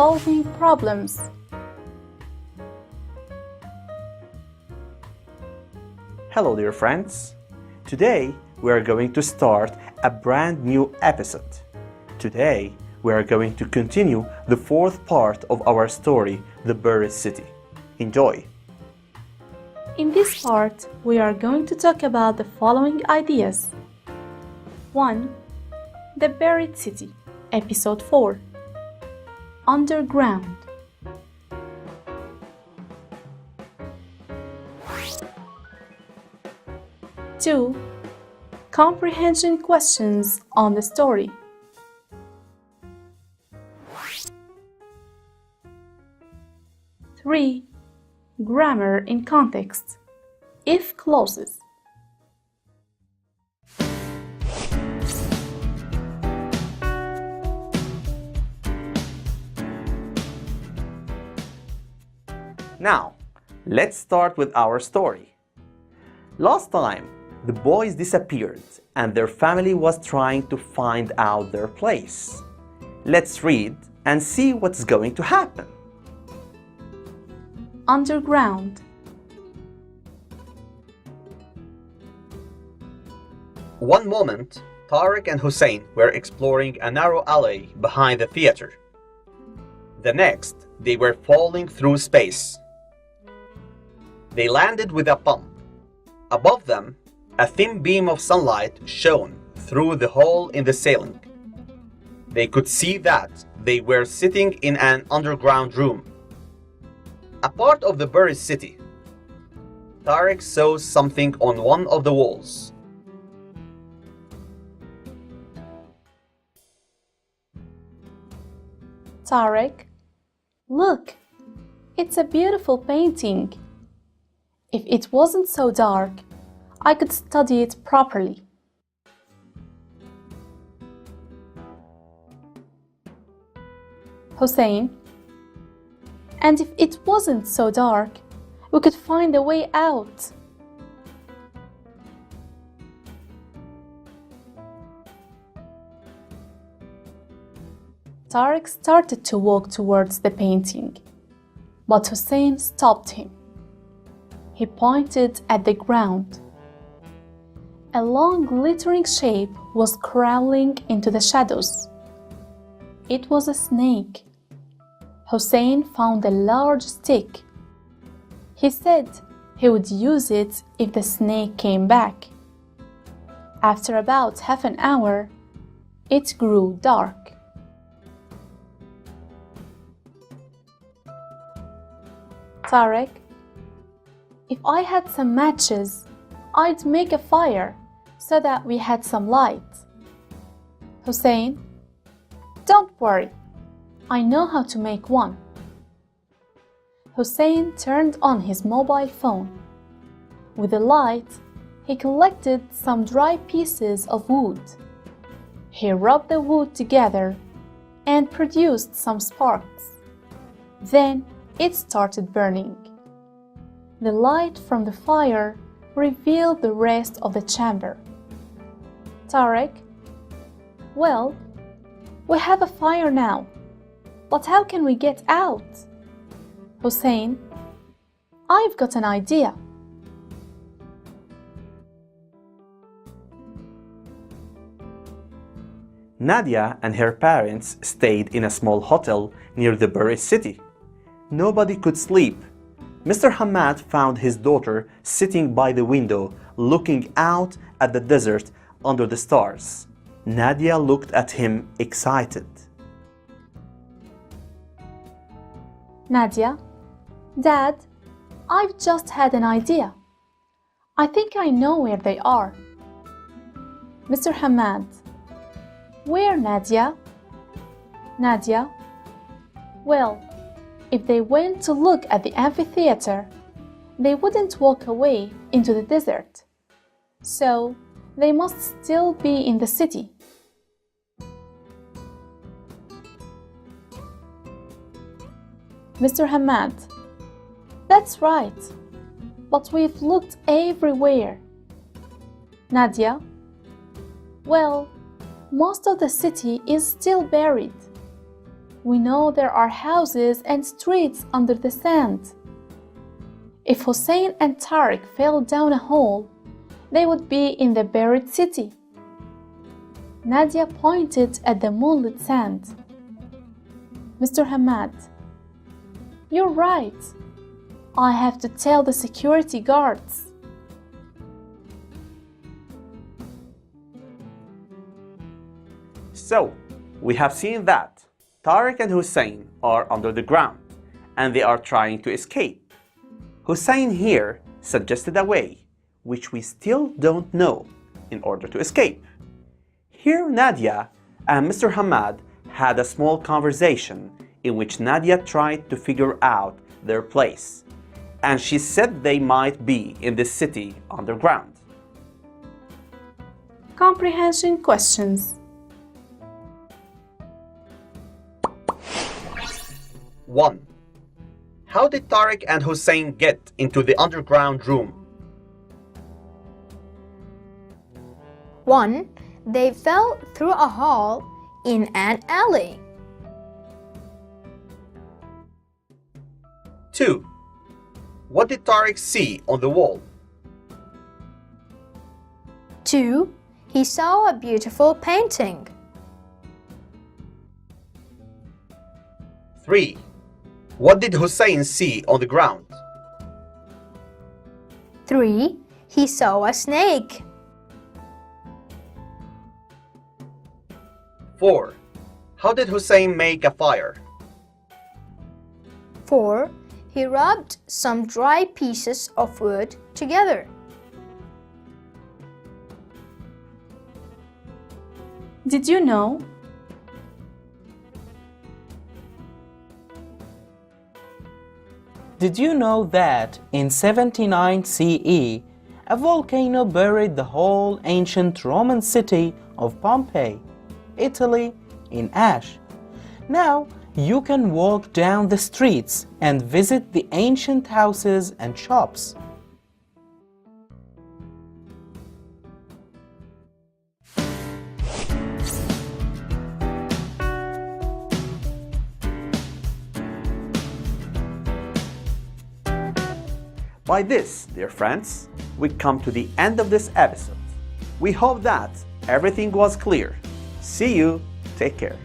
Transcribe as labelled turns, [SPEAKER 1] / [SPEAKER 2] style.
[SPEAKER 1] solving problems.
[SPEAKER 2] Hello dear friends. Today we are going to start a brand new episode. Today we are going to continue the fourth part of our story, The Buried City. Enjoy!
[SPEAKER 1] In this part, we are going to talk about the following ideas. 1. The Buried City, Episode 4. Underground. 2. Comprehension questions on the story. 3. Grammar in context. If clauses.
[SPEAKER 2] Now, let's start with our story. Last time, the boys disappeared and their family was trying to find out their place. Let's read and see what's going to happen.
[SPEAKER 1] Underground.
[SPEAKER 2] One moment, Tariq and Hussein were exploring a narrow alley behind the theater. The next, they were falling through space. They landed with a bump. Above them, a thin beam of sunlight shone through the hole in the ceiling. They could see that they were sitting in an underground room, a part of the buried city. Tariq saw something on one of the walls.
[SPEAKER 1] Tariq, look, it's a beautiful painting. If it wasn't so dark, I could study it properly. Hussein, and if it wasn't so dark, we could find a way out. Tariq started to walk towards the painting, but Hussein stopped him. He pointed at the ground. A long glittering shape was crawling into the shadows. It was a snake. Hussein found a large stick. He said he would use it if the snake came back. After about half an hour, it grew dark. Tariq, if I had some matches, I'd make a fire so that we had some light. Hussein, don't worry, I know how to make one. Hussein turned on his mobile phone. With the light, he collected some dry pieces of wood. He rubbed the wood together and produced some sparks. Then it started burning. The light from the fire revealed the rest of the chamber. Tariq, well, we have a fire now. But how can we get out? Hussein, I've got an idea.
[SPEAKER 2] Nadia and her parents stayed in a small hotel near the buried city. Nobody could sleep. Mr. Hamad found his daughter sitting by the window, looking out at the desert under the stars. Nadia looked at him excited.
[SPEAKER 1] Nadia, Dad, I've just had an idea. I think I know where they are. Mr. Hamad, where, Nadia? Nadia, well, if they went to look at the amphitheater, they wouldn't walk away into the desert. So, they must still be in the city. Mr. Hamad, that's right, but we've looked everywhere. Nadia, well, most of the city is still buried. We know there are houses and streets under the sand. If Hussein and Tariq fell down a hole, they would be in the buried city. Nadia pointed at the moonlit sand. Mr. Hamad, you're right. I have to tell the security guards.
[SPEAKER 2] So, we have seen that Tariq and Hussein are under the ground and they are trying to escape. Hussein here suggested a way, which we still don't know, in order to escape. Here Nadia and Mr. Hamad had a small conversation in which Nadia tried to figure out their place, and she said they might be in the city underground.
[SPEAKER 1] Comprehension questions.
[SPEAKER 2] 1. How did Tariq and Hussein get into the underground room?
[SPEAKER 3] 1. They fell through a hole in an alley.
[SPEAKER 2] 2. What did Tariq see on the wall?
[SPEAKER 3] 2. He saw a beautiful painting.
[SPEAKER 2] 3. What did Hussein see on the ground?
[SPEAKER 3] 3. He saw a snake.
[SPEAKER 2] 4. How did Hussein make a fire?
[SPEAKER 3] 4. He rubbed some dry pieces of wood together.
[SPEAKER 1] Did you know?
[SPEAKER 4] Did you know that in 79 CE, a volcano buried the whole ancient Roman city of Pompeii, Italy, in ash? Now, you can walk down the streets and visit the ancient houses and shops.
[SPEAKER 2] By this, dear friends, we come to the end of this episode. We hope that everything was clear. See you. Take care.